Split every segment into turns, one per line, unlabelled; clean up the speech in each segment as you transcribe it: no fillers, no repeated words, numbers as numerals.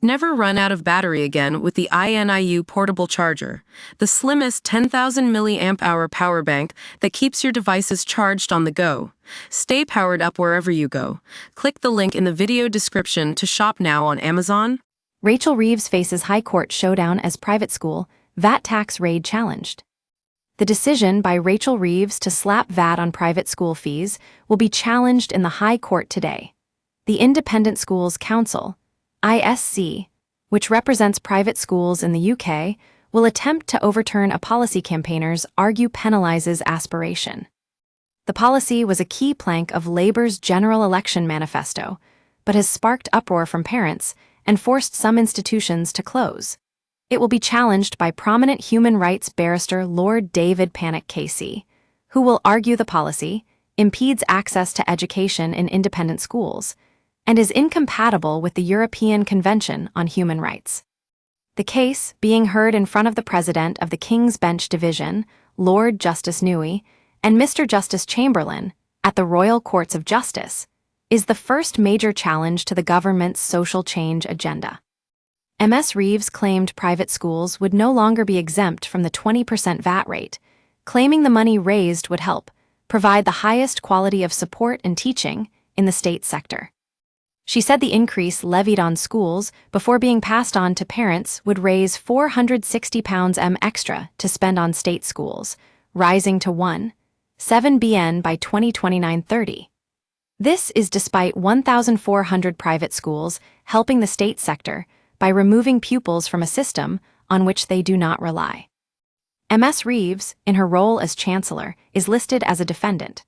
Never run out of battery again with the INIU portable charger, the slimmest 10,000 mAh power bank that keeps your devices charged on the go. Stay powered up wherever you go. Click the link in the video description to shop now on Amazon.
Rachel Reeves faces High Court showdown as private school VAT tax raid challenged. The decision by Rachel Reeves to slap VAT on private school fees will be challenged in the High Court today. The Independent Schools Council, ISC, which represents private schools in the UK, will attempt to overturn a policy campaigners argue penalizes aspiration. The policy was a key plank of Labour's general election manifesto, but has sparked uproar from parents and forced some institutions to close. It will be challenged by prominent human rights barrister Lord David Pannick Casey, who will argue the policy impedes access to education in independent schools and is incompatible with the European Convention on Human Rights. The case, being heard in front of the President of the King's Bench Division, Lord Justice Newey, and Mr. Justice Chamberlain, at the Royal Courts of Justice, is the first major challenge to the government's social change agenda. Ms. Reeves claimed private schools would no longer be exempt from the 20% VAT rate, claiming the money raised would help provide the highest quality of support and teaching in the state sector. She said the increase levied on schools before being passed on to parents would raise £460 extra to spend on state schools, rising to 1.7 billion by 2029-30. This is despite 1,400 private schools helping the state sector by removing pupils from a system on which they do not rely. Ms. Reeves, in her role as Chancellor, is listed as a defendant.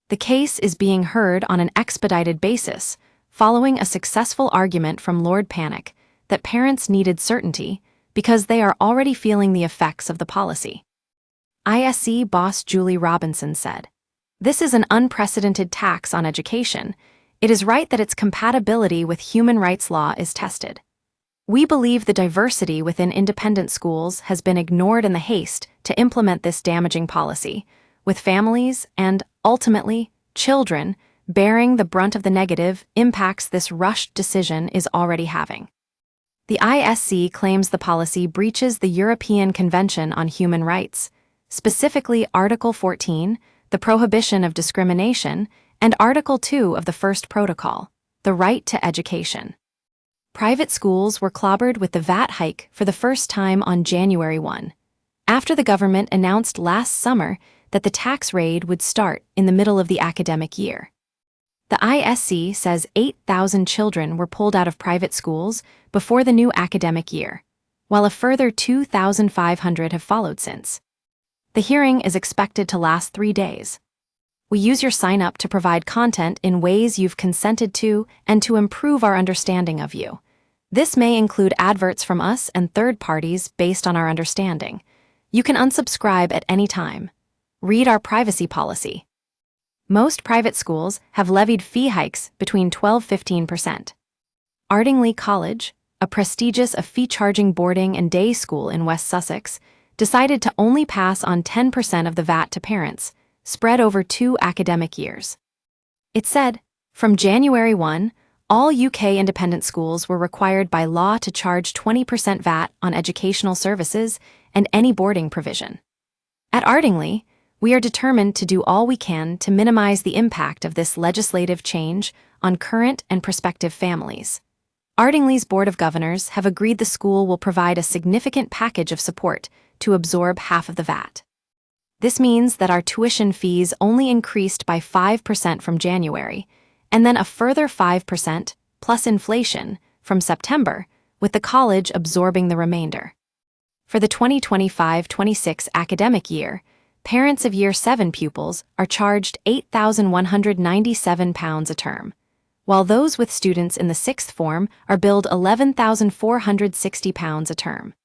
The case is being heard on an expedited basis, following a successful argument from Lord Pannick that parents needed certainty because they are already feeling the effects of the policy. ISC boss Julie Robinson said, "This is an unprecedented tax on education. It is right that its compatibility with human rights law is tested. We believe the diversity within independent schools has been ignored in the haste to implement this damaging policy, with families and, ultimately, children bearing the brunt of the negative impacts this rushed decision is already having." The ISC claims the policy breaches the European Convention on Human Rights, specifically Article 14, the prohibition of discrimination, and Article 2 of the First Protocol, the right to education. Private schools were clobbered with the VAT hike for the first time on January 1, after the government announced last summer that the tax raid would start in the middle of the academic year. The ISC says 8,000 children were pulled out of private schools before the new academic year, while a further 2,500 have followed since. The hearing is expected to last 3 days. We use your sign-up to provide content in ways you've consented to and to improve our understanding of you. This may include adverts from us and third parties based on our understanding. You can unsubscribe at any time. Read our privacy policy. Most private schools have levied fee hikes between 12–15%. Ardingly College, a prestigious fee-charging boarding and day school in West Sussex, decided to only pass on 10% of the VAT to parents, spread over 2 academic years. It said, from January 1, all UK independent schools were required by law to charge 20% VAT on educational services and any boarding provision. At Ardingly, we are determined to do all we can to minimize the impact of this legislative change on current and prospective families. Ardingly's Board of Governors have agreed the school will provide a significant package of support to absorb half of the VAT. This means that our tuition fees only increased by 5% from January, and then a further 5% plus inflation from September, with the college absorbing the remainder. For the 2025-26 academic year, parents of Year 7 pupils are charged £8,197 a term, while those with students in the 6th form are billed £11,460 a term.